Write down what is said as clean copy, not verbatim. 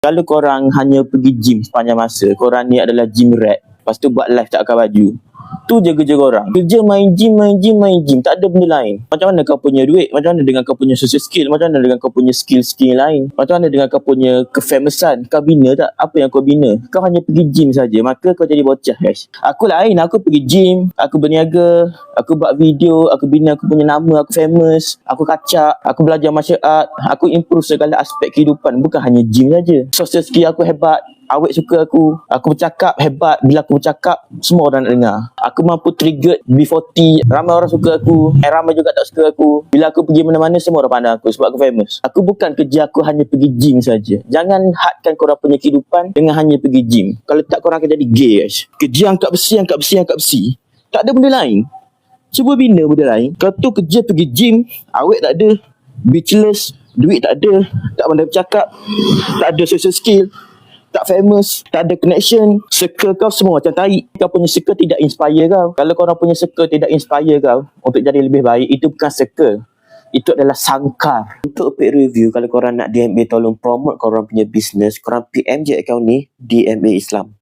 Kalau korang hanya pergi gym sepanjang masa, korang ni adalah gym rat, lepas tu buat live tak pakai baju, tu je kerja korang. Kerja main gym, tak ada benda lain. Macam mana kau punya duit? Macam mana dengan kau punya social skill? Macam mana dengan kau punya skill lain? Macam mana dengan kau punya kefamousan? Kau bina tak? Apa yang kau bina? Kau hanya pergi gym saja, maka kau jadi bocah, guys. Aku lain, aku pergi gym, aku berniaga, aku buat video, aku bina aku punya nama, aku famous, aku kacak, aku belajar martial art, aku improve segala aspek kehidupan, bukan hanya gym saja. Social skill aku hebat, awet suka aku bercakap hebat, bila aku bercakap semua orang nak dengar. Aku mampu trigger B40, ramai orang suka aku, ramai juga tak suka aku. Bila aku pergi mana-mana semua orang pandang aku sebab aku famous. Aku bukan kerja aku hanya pergi gym saja. Jangan hadkan korang punya kehidupan dengan hanya pergi gym. Kalau tak korang akan jadi gay, guys. Kerja angkat besi. Tak ada benda lain. Cuba bina benda lain. Kau tu kerja pergi gym, awet tak ada, bitchless, duit tak ada, tak pandai bercakap, tak ada social skill, tak famous, tak ada connection, circle kau semua macam tai. Kau punya circle tidak inspire kau. Kalau korang punya circle tidak inspire kau untuk jadi lebih baik, itu bukan circle, itu adalah sangkar. Untuk paid review, kalau korang nak DMA tolong promote korang punya business, korang PM je account ni DMA Islam.